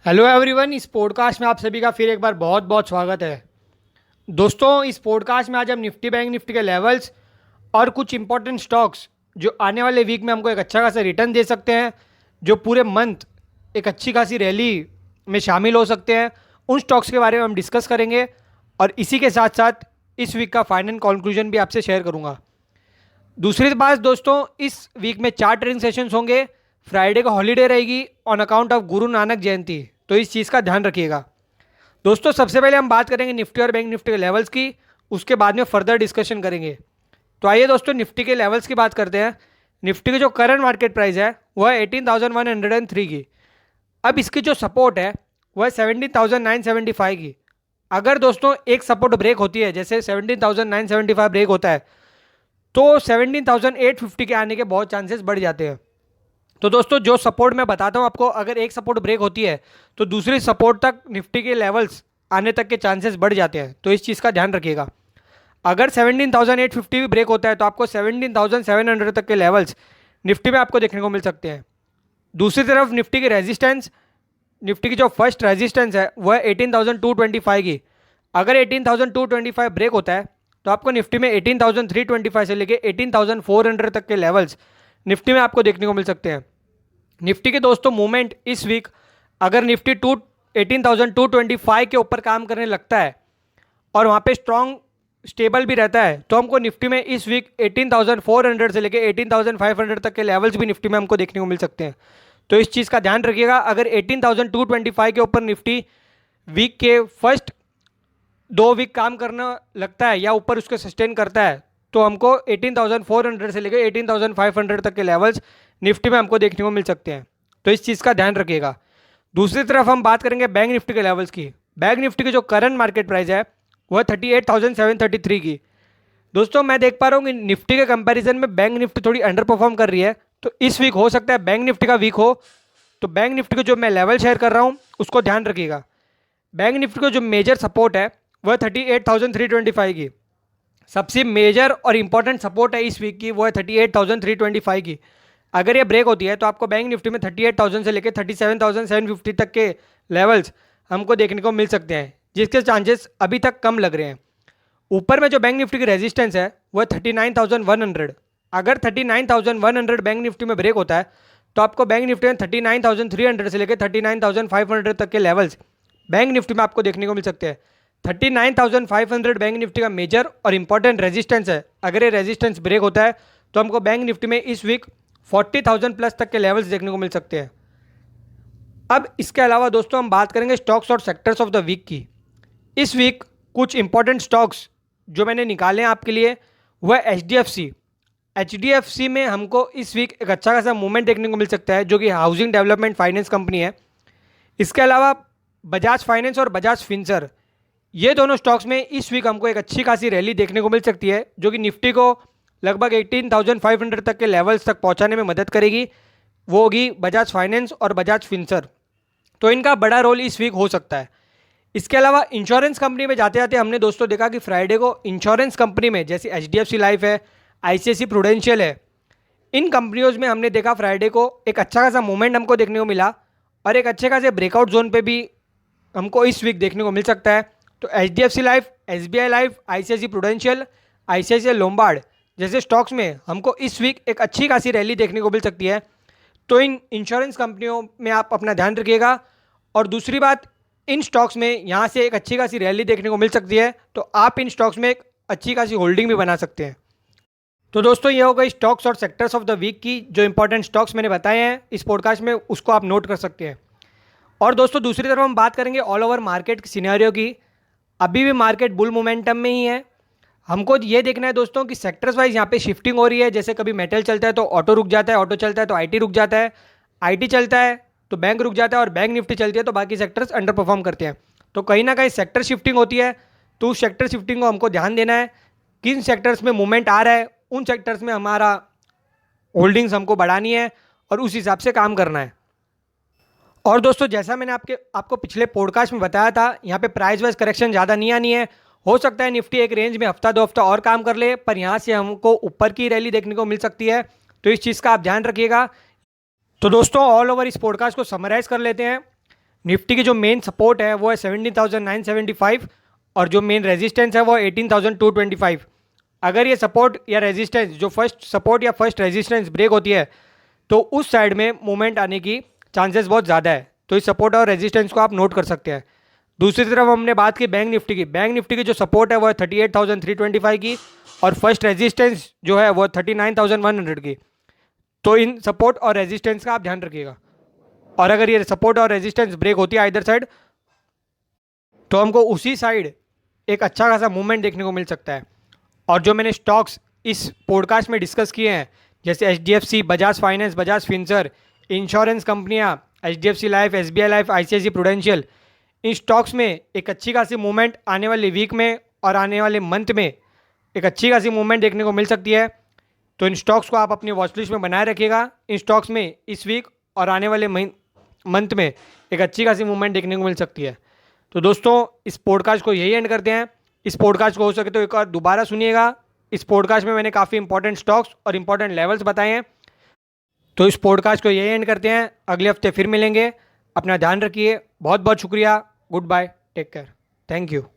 Hello everyone, इस podcast में आप सभी का फिर एक बार बहुत बहुत स्वागत है। दोस्तों, इस पॉडकास्ट में आज हम निफ्टी बैंक निफ्टी के लेवल्स और कुछ इंपॉर्टेंट स्टॉक्स जो आने वाले वीक में हमको एक अच्छा खासा रिटर्न दे सकते हैं, जो पूरे मंथ एक अच्छी खासी रैली में शामिल हो सकते हैं, उन स्टॉक्स के बारे में हम डिस्कस करेंगे। और इसी के साथ साथ इस वीक का फाइनल कंक्लूजन भी आपसे शेयर करूंगा। दूसरी बात दोस्तों, इस वीक में 4 ट्रेडिंग सेशंस होंगे। फ्राइडे को हॉलीडे रहेगी on account of Guru Nanak जयंती, तो इस चीज़ का ध्यान रखिएगा। दोस्तों, सबसे पहले हम बात करेंगे निफ्टी और बैंक निफ्टी के लेवल्स की, उसके बाद में फर्दर डिस्कशन करेंगे। तो आइए दोस्तों, निफ्टी के लेवल्स की बात करते हैं। निफ्टी की जो करंट मार्केट प्राइस है वह 18,103 की। अब इसकी जो सपोर्ट है वह 17,975 की। अगर दोस्तों एक सपोर्ट ब्रेक होती है, जैसे 17,975 ब्रेक होता है, तो 17,850 के आने के बहुत चांसेस बढ़ जाते हैं। तो दोस्तों, जो सपोर्ट मैं बताता हूँ आपको, अगर एक सपोर्ट ब्रेक होती है तो दूसरी सपोर्ट तक निफ्टी के लेवल्स आने तक के चांसेस बढ़ जाते हैं, तो इस चीज़ का ध्यान रखिएगा। अगर 17,850 भी ब्रेक होता है तो आपको 17,700 तक के लेवल्स निफ्टी में आपको देखने को मिल सकते हैं। दूसरी तरफ निफ्टी की रेजिस्टेंस, निफ्टी की जो फर्स्ट रेजिस्टेंस है वह 18,225 की। अगर 18,225 ब्रेक होता है तो आपको निफ्टी में 18,325 से लेके 18,400 तक के लेवल्स निफ्टी में आपको देखने को मिल सकते हैं। निफ्टी के दोस्तों मूवमेंट इस वीक, अगर निफ्टी 18,225 के ऊपर काम करने लगता है और वहाँ पे स्ट्रॉन्ग स्टेबल भी रहता है, तो हमको निफ्टी में इस वीक 18,400 से लेके 18,500 तक के लेवल्स भी निफ्टी में हमको देखने को मिल सकते हैं। तो इस चीज़ का ध्यान रखिएगा। अगर 18,225 के ऊपर निफ्टी वीक के फर्स्ट 2 वीक काम करना लगता है या ऊपर उसको सस्टेन करता है, तो हमको 18,400 से लेकर 18,500 तक के लेवल्स निफ्टी में हमको देखने को मिल सकते हैं। तो इस चीज़ का ध्यान रखिएगा। दूसरी तरफ हम बात करेंगे बैंक निफ्टी के लेवल्स की। बैंक निफ्टी की जो करंट मार्केट प्राइस है वह 38,733 की। दोस्तों, मैं देख पा रहा हूँ कि निफ्टी के कंपैरिजन में बैंक निफ्टी थोड़ी अंडर परफॉर्म कर रही है, तो इस वीक हो सकता है बैंक निफ्टी का वीक हो। तो बैंक निफ्टी को जो मैं लेवल शेयर कर रहा हूँ उसको ध्यान रखिएगा। बैंक निफ्टी को जो मेजर सपोर्ट है वह 38,325 की। सबसे मेजर और इंपॉर्टेंट सपोर्ट है इस वीक की, वो है 38,325 की। अगर ये ब्रेक होती है तो आपको बैंक निफ्टी में 38,000 से लेकर 37,750 तक के लेवल्स हमको देखने को मिल सकते हैं, जिसके चांसेस अभी तक कम लग रहे हैं। ऊपर में जो बैंक निफ्टी की रेजिस्टेंस है वह 39,100। अगर 39,100 बैंक निफ्टी में ब्रेक होता है तो आपको बैंक निफ्टी में 39,300 से लेकर 39,500 तक के लेवल्स बैंक निफ्टी में आपको देखने को मिल सकते हैं। 39,500 बैंक निफ्टी का मेजर और इंपॉर्टेंट रेजिस्टेंस है। अगर ये रेजिस्टेंस ब्रेक होता है तो हमको बैंक निफ्टी में इस वीक 40,000 प्लस तक के लेवल्स देखने को मिल सकते हैं। अब इसके अलावा दोस्तों हम बात करेंगे स्टॉक्स और सेक्टर्स ऑफ द वीक की। इस वीक कुछ इंपॉर्टेंट स्टॉक्स जो मैंने निकाले हैं आपके लिए, वह एच डी एफ सी में हमको इस वीक एक अच्छा खासा मूवमेंट देखने को मिल सकता है, जो कि हाउसिंग डेवलपमेंट फाइनेंस कंपनी है। इसके अलावा बजाज फाइनेंस और बजाज फिंसर, ये दोनों स्टॉक्स में इस वीक हमको एक अच्छी खासी रैली देखने को मिल सकती है, जो कि निफ्टी को लगभग 18,500 तक के लेवल्स तक पहुंचाने में मदद करेगी। वो होगी बजाज फाइनेंस और बजाज फिंसर। तो इनका बड़ा रोल इस वीक हो सकता है। इसके अलावा इंश्योरेंस कंपनी में जाते जाते हमने दोस्तों देखा कि फ्राइडे को इंश्योरेंस कंपनी में, जैसे HDFC लाइफ है, ICICI प्रूडेंशियल है, इन कंपनियों में हमने देखा फ्राइडे को एक अच्छा खासा मूवमेंट हमको देखने को मिला और एक अच्छे खासे ब्रेकआउट जोन पे भी हमको इस वीक देखने को मिल सकता है। तो HDFC life, SBI life, ICICI prudential, ICICI Lombard जैसे स्टॉक्स में हमको इस वीक एक अच्छी खासी रैली देखने को मिल सकती है। तो इन इंश्योरेंस कंपनियों में आप अपना ध्यान रखिएगा। और दूसरी बात, इन स्टॉक्स में यहाँ से एक अच्छी खासी रैली देखने को मिल सकती है, तो आप इन स्टॉक्स में एक अच्छी खासी होल्डिंग भी बना सकते हैं। तो दोस्तों, ये हो गई स्टॉक्स और सेक्टर्स ऑफ द वीक की। जो इंपॉर्टेंट स्टॉक्स मैंने बताए हैं इस पॉडकास्ट में, उसको आप नोट कर सकते हैं। और दोस्तों, दूसरी तरफ हम बात करेंगे ऑल ओवर मार्केट की सिनेरियो की। अभी भी मार्केट बुल मोमेंटम में ही है। हमको ये देखना है दोस्तों कि सेक्टर्स वाइज यहाँ पे शिफ्टिंग हो रही है। जैसे कभी मेटल चलता है तो ऑटो रुक जाता है, ऑटो चलता है तो आईटी रुक जाता है, आईटी चलता है तो बैंक रुक जाता है, और बैंक निफ्टी चलती है तो बाकी सेक्टर्स अंडर परफॉर्म करते हैं। तो कहीं ना कहीं सेक्टर शिफ्टिंग होती है, तो उस सेक्टर शिफ्टिंग को हमको ध्यान देना है। किन सेक्टर्स में मूवमेंट आ रहा है, उन सेक्टर्स में हमारा होल्डिंग्स हमको बढ़ानी है और उस हिसाब से काम करना है। और दोस्तों, जैसा मैंने आपको पिछले पॉडकास्ट में बताया था, यहाँ पे प्राइस वाइज करेक्शन ज़्यादा नहीं आनी है। हो सकता है निफ्टी एक रेंज में हफ्ता 2 हफ्ता और काम कर ले, पर यहाँ से हमको ऊपर की रैली देखने को मिल सकती है। तो इस चीज़ का आप ध्यान रखिएगा। तो दोस्तों, ऑल ओवर इस पॉडकास्ट को समराइज़ कर लेते हैं। निफ्टी की जो मेन सपोर्ट है वो है 17,975 और जो मेन रेजिस्टेंस है वो 18,225। अगर ये सपोर्ट या रेजिस्टेंस जो फर्स्ट सपोर्ट या फर्स्ट रेजिस्टेंस ब्रेक होती है तो उस साइड में मूवमेंट आने की चांसेस बहुत ज़्यादा है, तो इस सपोर्ट और रेजिस्टेंस को आप नोट कर सकते हैं। दूसरी तरफ हमने बात की बैंक निफ्टी की जो सपोर्ट है वो है 38,325 की और फर्स्ट रेजिस्टेंस जो है वो 39,100 की। तो इन सपोर्ट और रेजिस्टेंस का आप ध्यान रखिएगा, और अगर ये सपोर्ट और रेजिस्टेंस ब्रेक होती है इधर साइड तो हमको उसी साइड एक अच्छा खासा मूवमेंट देखने को मिल सकता है। और जो मैंने स्टॉक्स इस पॉडकास्ट में डिस्कस किए हैं जैसे HDFC, Bajaj finance, Bajaj Finserv, insurance कंपनियां, HDFC life, SBI life, ICICI prudential, इन स्टॉक्स में एक अच्छी खासी मूवमेंट आने वाले वीक में और आने वाले मंथ में एक अच्छी खासी मूवमेंट देखने को मिल सकती है। तो इन स्टॉक्स को आप अपनी वॉच लिस्ट में बनाए रखिएगा। इन स्टॉक्स में इस वीक और आने वाले मंथ में एक अच्छी खासी मूवमेंट देखने को मिल सकती है। तो दोस्तों इस पॉडकास्ट को यही एंड करते हैं। इस पॉडकास्ट को हो सके तो एक और दोबारा सुनिएगा। इस पॉडकास्ट में मैंने काफ़ी इंपॉर्टेंट स्टॉक्स और इंपॉर्टेंट लेवल्स बताए हैं। तो इस पॉडकास्ट को यही एंड करते हैं, अगले हफ्ते फिर मिलेंगे। अपना ध्यान रखिए। बहुत बहुत शुक्रिया। Goodbye, take care, thank you.